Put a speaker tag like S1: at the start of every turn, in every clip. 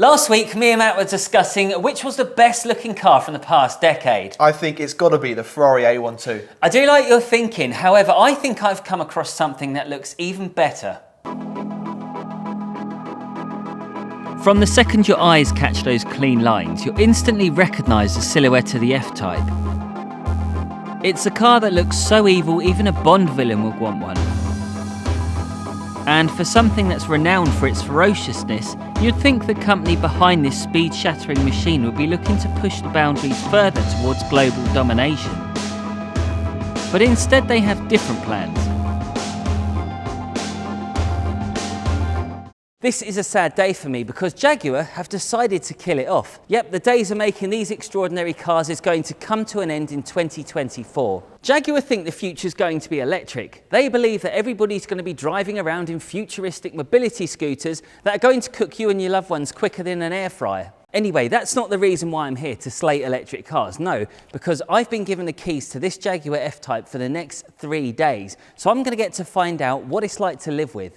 S1: Last week, me and Matt were discussing which was the best looking car from the past decade.
S2: I think it's got to be the Ferrari A12.
S1: I do like your thinking, however, I think I've come across something that looks even better. From the second your eyes catch those clean lines, you'll instantly recognise the silhouette of the F-Type. It's a car that looks so evil, even a Bond villain would want one. And for something that's renowned for its ferociousness, you'd think the company behind this speed-shattering machine would be looking to push the boundaries further towards global domination. But instead they have different plans. This is a sad day for me because Jaguar have decided to kill it off. Yep, the days of making these extraordinary cars is going to come to an end in 2024. Jaguar think the future's going to be electric. They believe that everybody's going to be driving around in futuristic mobility scooters that are going to cook you and your loved ones quicker than an air fryer. Anyway, that's not the reason why I'm here to slate electric cars. No, because I've been given the keys to this Jaguar F-Type for the next 3 days. So I'm going to get to find out what it's like to live with.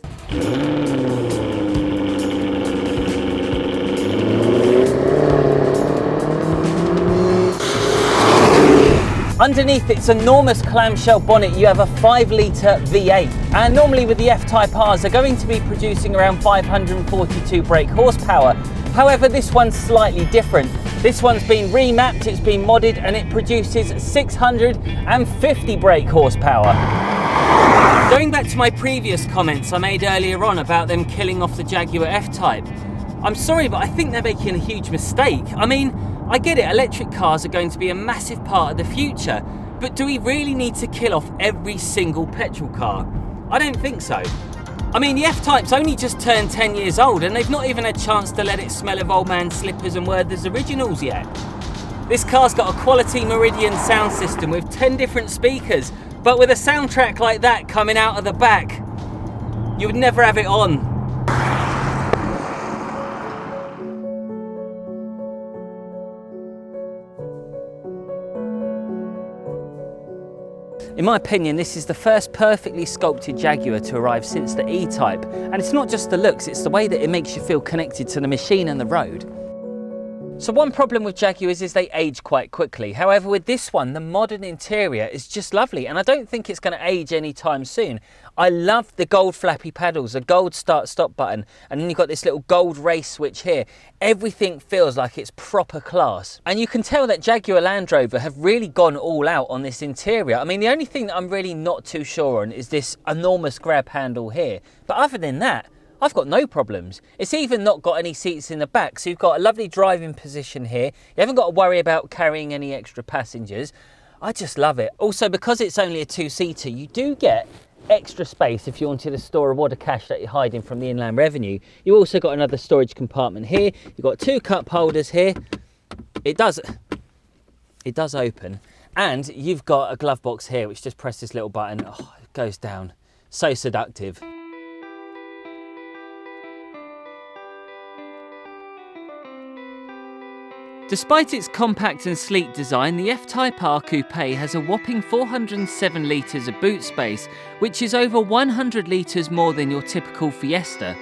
S1: Underneath its enormous clamshell bonnet, you have a 5-litre V8. And normally with the F-Type Rs, they're going to be producing around 542 brake horsepower. However, this one's slightly different. This one's been remapped, it's been modded, and it produces 650 brake horsepower. Going back to my previous comments I made earlier on about them killing off the Jaguar F-Type, I'm sorry, but I think they're making a huge mistake. I mean, I get it, electric cars are going to be a massive part of the future, but do we really need to kill off every single petrol car? I don't think so. I mean, the F-Type's only just turned 10 years old and they've not even had a chance to let it smell of old man slippers and Werther's originals yet. This car's got a quality Meridian sound system with 10 different speakers, but with a soundtrack like that coming out of the back, you would never have it on. In my opinion, this is the first perfectly sculpted Jaguar to arrive since the E-Type. And it's not just the looks, it's the way that it makes you feel connected to the machine and the road. So one problem with Jaguars is they age quite quickly. However, with this one, the modern interior is just lovely, and I don't think it's going to age anytime soon. I love the gold flappy paddles, the gold start-stop button, and then you've got this little gold race switch here. Everything feels like it's proper class. And you can tell that Jaguar Land Rover have really gone all out on this interior. I mean, the only thing that I'm really not too sure on is this enormous grab handle here. But other than that, I've got no problems. It's even not got any seats in the back, so you've got a lovely driving position here. You haven't got to worry about carrying any extra passengers. I just love it. Also, because it's only a 2-seater, you do get extra space if you wanted to store a wad of cash that you're hiding from the Inland Revenue. You also got another storage compartment here. You've got 2 cup holders here. It does open. And you've got a glove box here, which just press this little button. Oh, it goes down. So seductive. Despite its compact and sleek design, the F-Type R Coupe has a whopping 407 litres of boot space, which is over 100 litres more than your typical Fiesta.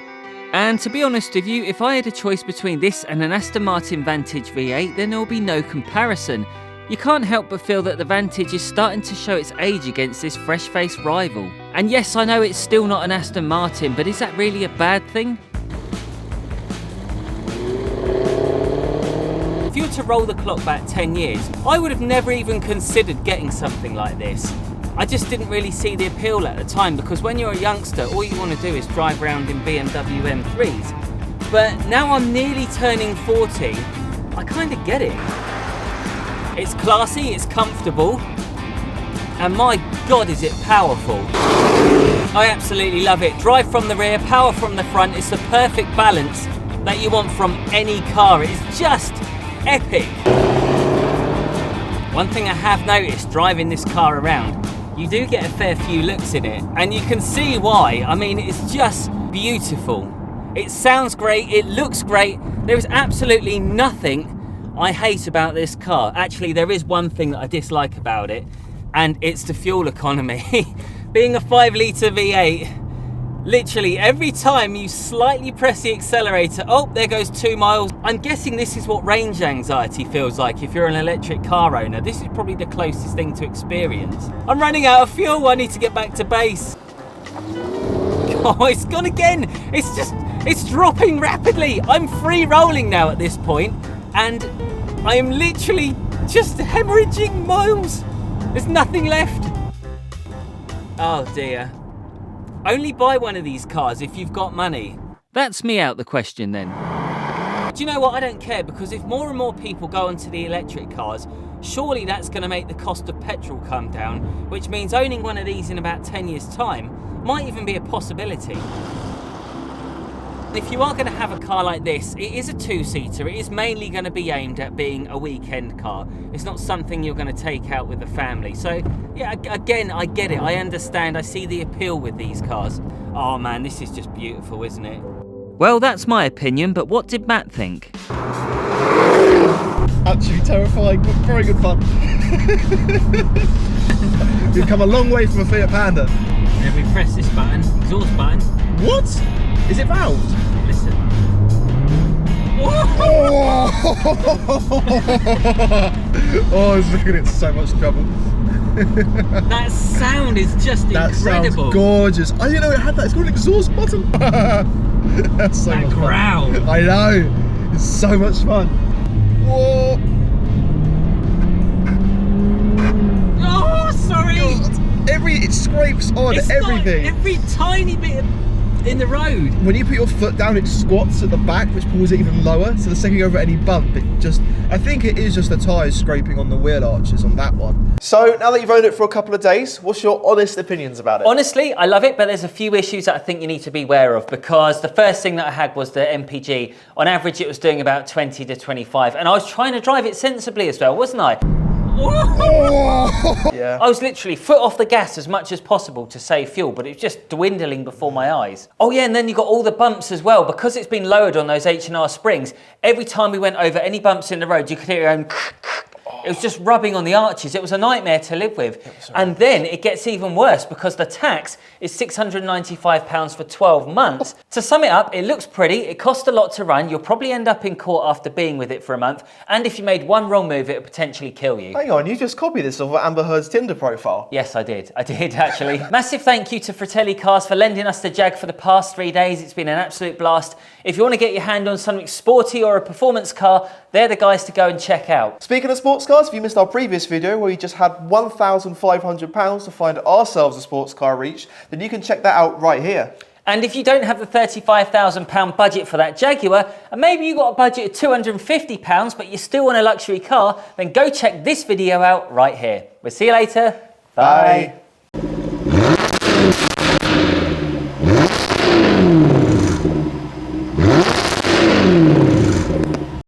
S1: And to be honest with you, if I had a choice between this and an Aston Martin Vantage V8, then there will be no comparison. You can't help but feel that the Vantage is starting to show its age against this fresh-faced rival. And yes, I know it's still not an Aston Martin, but is that really a bad thing? If you were to roll the clock back 10 years, I would have never even considered getting something like this. I just didn't really see the appeal at the time because when you're a youngster, all you want to do is drive around in BMW M3s. But now I'm nearly turning 40, I kind of get it. It's classy, it's comfortable, and my God is it powerful. I absolutely love it. Drive from the rear, power from the front. It's the perfect balance that you want from any car. It's just epic. One thing I have noticed driving this car around, you do get a fair few looks in it, and you can see why. I mean, it's just beautiful. It sounds great, it looks great. There is absolutely nothing I hate about this car. Actually, there is one thing that I dislike about it, and it's the fuel economy. Being a 5-litre V8, Literally every time you slightly press the accelerator, oh, there goes 2 miles. I'm guessing this is what range anxiety feels like if you're an electric car owner. This is probably the closest thing to experience. I'm running out of fuel, I need to get back to base. Oh, it's gone again. It's dropping rapidly. I'm free rolling now at this point, and I am literally just hemorrhaging miles. There's nothing left. Oh dear. Only buy one of these cars if you've got money. That's me out the question then. Do you know what? I don't care, because if more and more people go onto the electric cars, surely that's going to make the cost of petrol come down, which means owning one of these in about 10 years' time might even be a possibility. If you are going to have a car like this, it is a two-seater. It is mainly going to be aimed at being a weekend car. It's not something you're going to take out with the family. So, yeah, again, I get it. I understand. I see the appeal with these cars. Oh, man, this is just beautiful, isn't it? Well, that's my opinion, but what did Matt think?
S3: Actually terrifying, but very good fun. We've come a long way from a Fiat Panda.
S1: Then we press this button, exhaust button.
S3: What? Is it valved?
S1: Listen.
S3: Oh, I was looking at so much trouble.
S1: That sound is just
S3: that
S1: incredible.
S3: Sounds gorgeous. I didn't know it had that. It's called an exhaust button. That's so
S1: that
S3: much
S1: growl.
S3: fun. I know. It's so much fun. Whoa.
S1: Oh, sorry.
S3: God. It scrapes on everything.
S1: Not every tiny bit in the road.
S3: When you put your foot down, it squats at the back, which pulls it even lower. So the second you go over any bump, I think it is just the tyres scraping on the wheel arches on that one.
S2: So now that you've owned it for a couple of days, what's your honest opinions about it?
S1: Honestly, I love it, but there's a few issues that I think you need to be aware of, because the first thing that I had was the MPG. On average, it was doing about 20 to 25, and I was trying to drive it sensibly as well, wasn't I?
S2: Yeah.
S1: I was literally foot off the gas as much as possible to save fuel, but it was just dwindling before my eyes. Oh yeah, and then you got all the bumps as well. Because it's been lowered on those H&R springs, every time we went over any bumps in the road, you could hear your own it was just rubbing on the arches. It was a nightmare to live with. And then it gets even worse, because the tax is £695 for 12 months. To sum it up, it looks pretty, it costs a lot to run, you'll probably end up in court after being with it for a month, and if you made one wrong move, it would potentially kill you.
S2: Hang on, you just copied this off Amber Heard's Tinder profile.
S1: Yes, I did actually. Massive thank you to Fratelli Cars for lending us the Jag for the past 3 days. It's been an absolute blast. If you want to get your hand on something sporty or a performance car, they're the guys to go and check out.
S2: Speaking of sports cars, if you missed our previous video where we just had £1,500 to find ourselves a sports car reach, then you can check that out right here.
S1: And if you don't have the £35,000 budget for that Jaguar, and maybe you got a budget of £250, but you still want a luxury car, then go check this video out right here. We'll see you later. Bye.